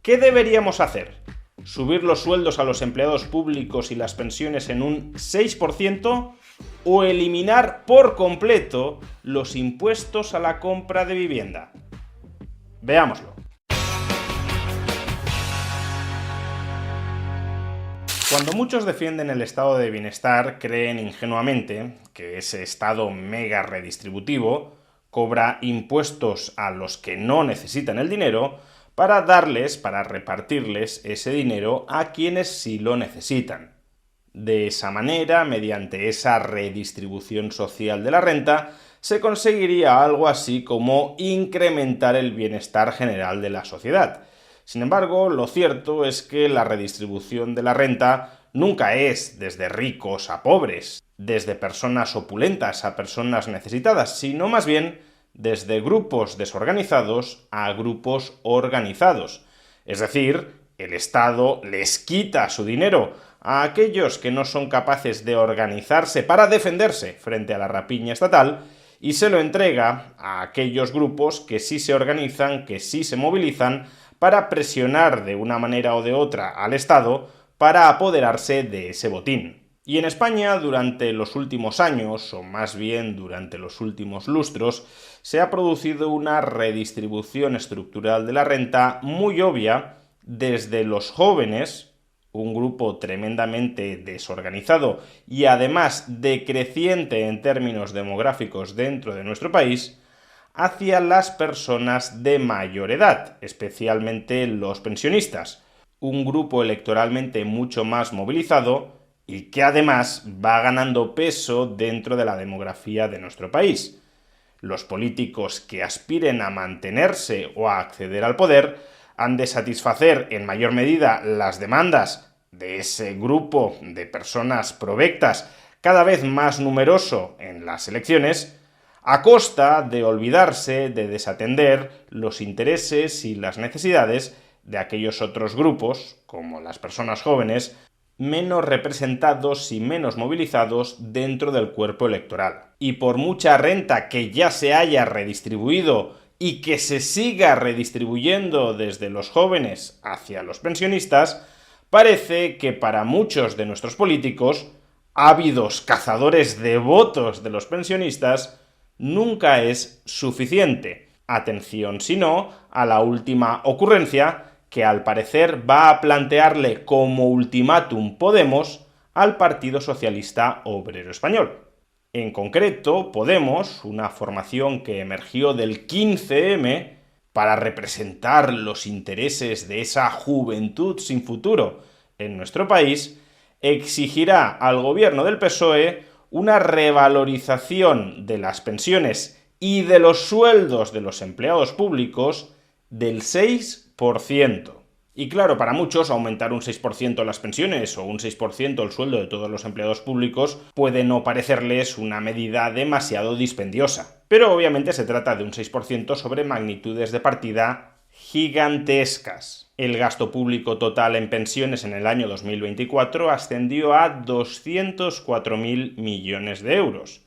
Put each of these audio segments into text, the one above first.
¿Qué deberíamos hacer? ¿Subir los sueldos a los empleados públicos y las pensiones en un 6%? ¿O eliminar por completo los impuestos a la compra de vivienda? Veámoslo. Cuando muchos defienden el estado de bienestar, creen ingenuamente que ese estado mega redistributivo cobra impuestos a los que no necesitan el dinero para repartirles ese dinero a quienes sí lo necesitan. De esa manera, mediante esa redistribución social de la renta, se conseguiría algo así como incrementar el bienestar general de la sociedad. Sin embargo, lo cierto es que la redistribución de la renta nunca es desde ricos a pobres, desde personas opulentas a personas necesitadas, sino más bien desde grupos desorganizados a grupos organizados. Es decir, el Estado les quita su dinero a aquellos que no son capaces de organizarse para defenderse frente a la rapiña estatal y se lo entrega a aquellos grupos que sí se organizan, que sí se movilizan para presionar de una manera o de otra al Estado para apoderarse de ese botín. Y en España, durante los últimos años, o más bien durante los últimos lustros, se ha producido una redistribución estructural de la renta muy obvia desde los jóvenes, un grupo tremendamente desorganizado y además decreciente en términos demográficos dentro de nuestro país, hacia las personas de mayor edad, especialmente los pensionistas, un grupo electoralmente mucho más movilizado y que además va ganando peso dentro de la demografía de nuestro país. Los políticos que aspiren a mantenerse o a acceder al poder han de satisfacer en mayor medida las demandas de ese grupo de personas provectas cada vez más numeroso en las elecciones, a costa de olvidarse de desatender los intereses y las necesidades de aquellos otros grupos, como las personas jóvenes, menos representados y menos movilizados dentro del cuerpo electoral. Y por mucha renta que ya se haya redistribuido y que se siga redistribuyendo desde los jóvenes hacia los pensionistas, parece que para muchos de nuestros políticos, ávidos cazadores de votos de los pensionistas, nunca es suficiente. Atención, si no, a la última ocurrencia que al parecer va a plantearle como ultimátum Podemos al Partido Socialista Obrero Español. En concreto, Podemos, una formación que emergió del 15M para representar los intereses de esa juventud sin futuro en nuestro país, exigirá al gobierno del PSOE una revalorización de las pensiones y de los sueldos de los empleados públicos del 6%. Y claro, para muchos aumentar un 6% las pensiones o un 6% el sueldo de todos los empleados públicos puede no parecerles una medida demasiado dispendiosa. Pero obviamente se trata de un 6% sobre magnitudes de partida gigantescas. El gasto público total en pensiones en el año 2024 ascendió a 204.000 millones de euros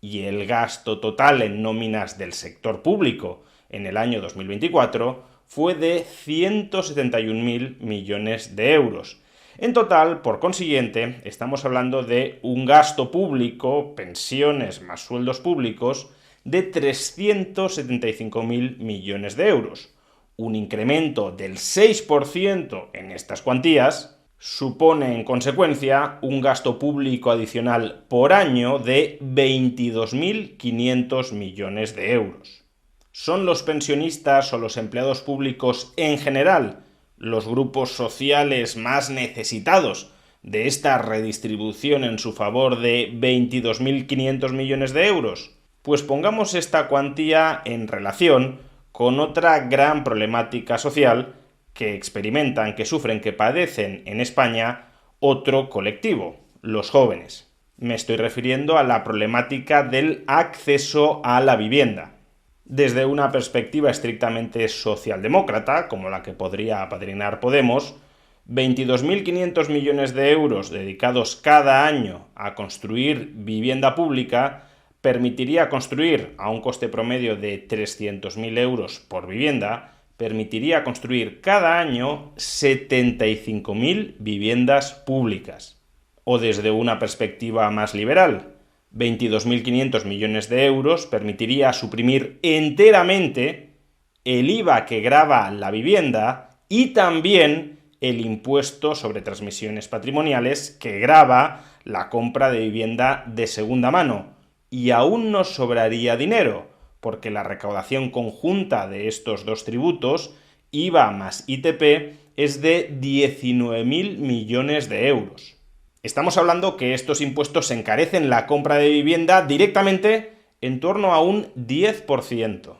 y el gasto total en nóminas del sector público en el año 2024 fue de 171.000 millones de euros. En total, por consiguiente, estamos hablando de un gasto público, pensiones más sueldos públicos, de 375.000 millones de euros. Un incremento del 6% en estas cuantías supone, en consecuencia, un gasto público adicional por año de 22.500 millones de euros. ¿Son los pensionistas o los empleados públicos en general los grupos sociales más necesitados de esta redistribución en su favor de 22.500 millones de euros? Pues pongamos esta cuantía en relación con otra gran problemática social que experimentan, que sufren, que padecen en España otro colectivo, los jóvenes. Me estoy refiriendo a la problemática del acceso a la vivienda. Desde una perspectiva estrictamente socialdemócrata, como la que podría apadrinar Podemos, 22.500 millones de euros dedicados cada año a construir vivienda pública permitiría construir a un coste promedio de 300.000 euros por vivienda, permitiría construir cada año 75.000 viviendas públicas. O desde una perspectiva más liberal, 22.500 millones de euros permitiría suprimir enteramente el IVA que grava la vivienda y también el impuesto sobre transmisiones patrimoniales que grava la compra de vivienda de segunda mano. Y aún nos sobraría dinero, porque la recaudación conjunta de estos dos tributos, IVA más ITP, es de 19.000 millones de euros. Estamos hablando que estos impuestos encarecen la compra de vivienda directamente en torno a un 10%.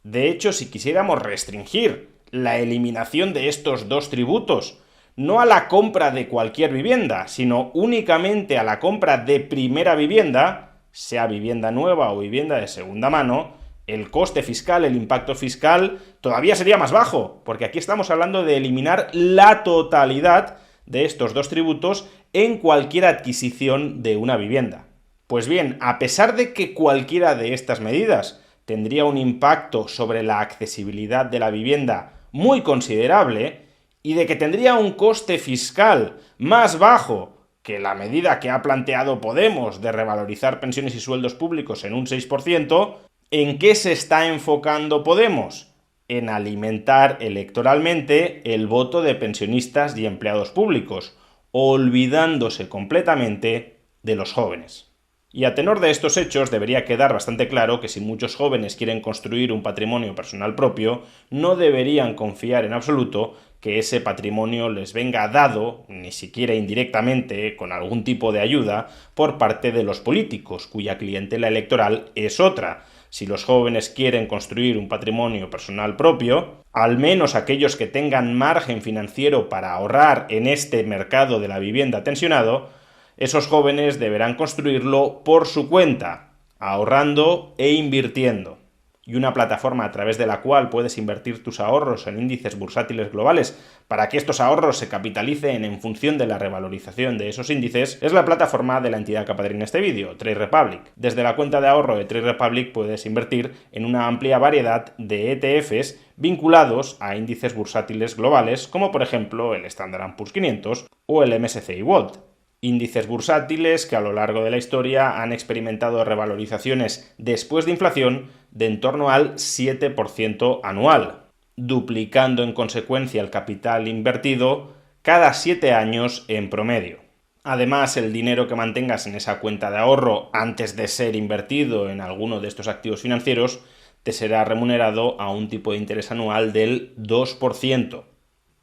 De hecho, si quisiéramos restringir la eliminación de estos dos tributos, no a la compra de cualquier vivienda, sino únicamente a la compra de primera vivienda, sea vivienda nueva o vivienda de segunda mano, el coste fiscal, el impacto fiscal, todavía sería más bajo, porque aquí estamos hablando de eliminar la totalidad de estos dos tributos en cualquier adquisición de una vivienda. Pues bien, a pesar de que cualquiera de estas medidas tendría un impacto sobre la accesibilidad de la vivienda muy considerable y de que tendría un coste fiscal más bajo que la medida que ha planteado Podemos de revalorizar pensiones y sueldos públicos en un 6%, ¿en qué se está enfocando Podemos? En alimentar electoralmente el voto de pensionistas y empleados públicos, olvidándose completamente de los jóvenes. Y a tenor de estos hechos debería quedar bastante claro que si muchos jóvenes quieren construir un patrimonio personal propio, no deberían confiar en absoluto que ese patrimonio les venga dado, ni siquiera indirectamente, con algún tipo de ayuda, por parte de los políticos, cuya clientela electoral es otra. Si los jóvenes quieren construir un patrimonio personal propio, al menos aquellos que tengan margen financiero para ahorrar en este mercado de la vivienda tensionado, esos jóvenes deberán construirlo por su cuenta, ahorrando e invirtiendo. Y una plataforma a través de la cual puedes invertir tus ahorros en índices bursátiles globales para que estos ahorros se capitalicen en función de la revalorización de esos índices es la plataforma de la entidad que apadrina este vídeo, Trade Republic. Desde la cuenta de ahorro de Trade Republic puedes invertir en una amplia variedad de ETFs vinculados a índices bursátiles globales como por ejemplo el Standard & Poor's 500 o el MSCI World. Índices bursátiles que a lo largo de la historia han experimentado revalorizaciones después de inflación de en torno al 7% anual, duplicando en consecuencia el capital invertido cada 7 años en promedio. Además, el dinero que mantengas en esa cuenta de ahorro antes de ser invertido en alguno de estos activos financieros te será remunerado a un tipo de interés anual del 2%.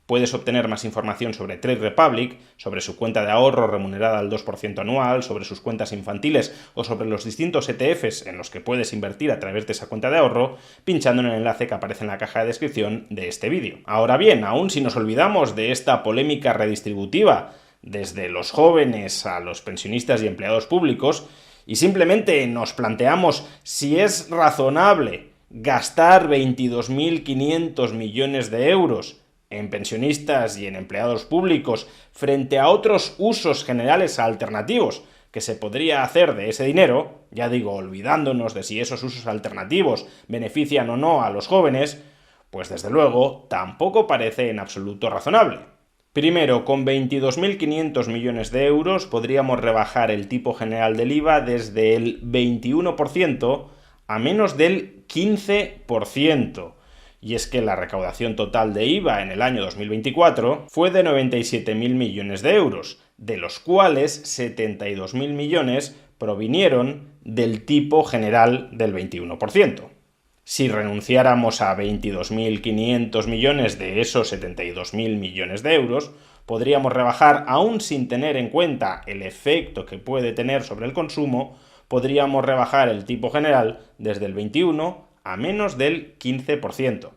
Puedes obtener más información sobre Trade Republic, sobre su cuenta de ahorro remunerada al 2% anual, sobre sus cuentas infantiles o sobre los distintos ETFs en los que puedes invertir a través de esa cuenta de ahorro, pinchando en el enlace que aparece en la caja de descripción de este vídeo. Ahora bien, aún si nos olvidamos de esta polémica redistributiva desde los jóvenes a los pensionistas y empleados públicos, y simplemente nos planteamos si es razonable gastar 22.500 millones de euros en pensionistas y en empleados públicos frente a otros usos generales alternativos que se podría hacer de ese dinero, ya digo, olvidándonos de si esos usos alternativos benefician o no a los jóvenes, pues desde luego tampoco parece en absoluto razonable. Primero, con 22.500 millones de euros podríamos rebajar el tipo general del IVA desde el 21% a menos del 15%. Y es que la recaudación total de IVA en el año 2024 fue de 97.000 millones de euros, de los cuales 72.000 millones provinieron del tipo general del 21%. Si renunciáramos a 22.500 millones de esos 72.000 millones de euros, podríamos rebajar, aún sin tener en cuenta el efecto que puede tener sobre el consumo, podríamos rebajar el tipo general desde el 21% a menos del 15%.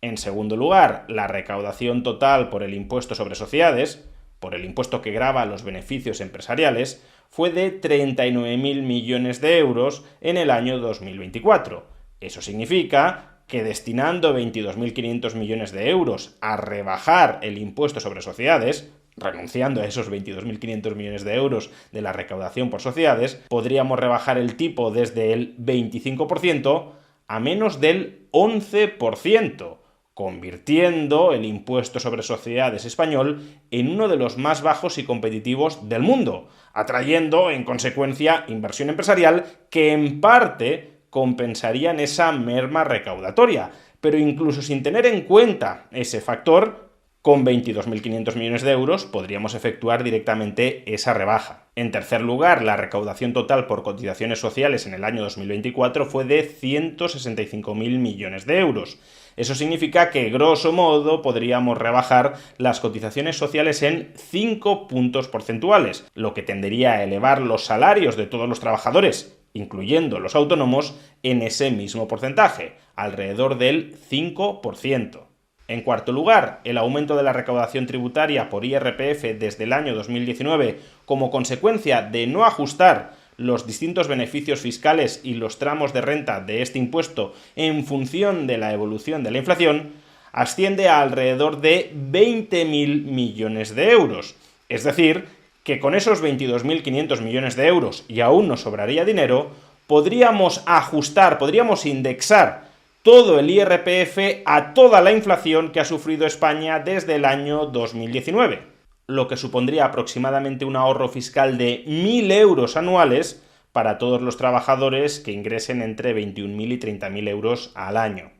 En segundo lugar, la recaudación total por el impuesto sobre sociedades, por el impuesto que grava los beneficios empresariales, fue de 39.000 millones de euros en el año 2024. Eso significa que destinando 22.500 millones de euros a rebajar el impuesto sobre sociedades, renunciando a esos 22.500 millones de euros de la recaudación por sociedades, podríamos rebajar el tipo desde el 25% a menos del 11%, convirtiendo el impuesto sobre sociedades español en uno de los más bajos y competitivos del mundo, atrayendo, en consecuencia, inversión empresarial que en parte compensarían esa merma recaudatoria. Pero incluso sin tener en cuenta ese factor, con 22.500 millones de euros podríamos efectuar directamente esa rebaja. En tercer lugar, la recaudación total por cotizaciones sociales en el año 2024 fue de 165.000 millones de euros. Eso significa que, grosso modo, podríamos rebajar las cotizaciones sociales en 5 puntos porcentuales, lo que tendería a elevar los salarios de todos los trabajadores, incluyendo los autónomos, en ese mismo porcentaje, alrededor del 5%. En cuarto lugar, el aumento de la recaudación tributaria por IRPF desde el año 2019 como consecuencia de no ajustar los distintos beneficios fiscales y los tramos de renta de este impuesto en función de la evolución de la inflación, asciende a alrededor de 20.000 millones de euros. Es decir, que con esos 22.500 millones de euros, y aún nos sobraría dinero, podríamos ajustar, podríamos indexar todo el IRPF a toda la inflación que ha sufrido España desde el año 2019, lo que supondría aproximadamente un ahorro fiscal de 1.000 euros anuales para todos los trabajadores que ingresen entre 21.000 y 30.000 euros al año.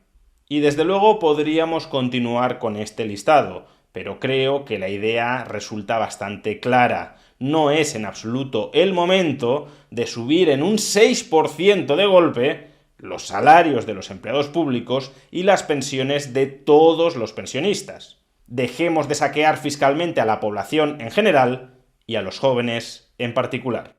Y desde luego podríamos continuar con este listado, pero creo que la idea resulta bastante clara. No es en absoluto el momento de subir en un 6% de golpe los salarios de los empleados públicos y las pensiones de todos los pensionistas. Dejemos de saquear fiscalmente a la población en general y a los jóvenes en particular.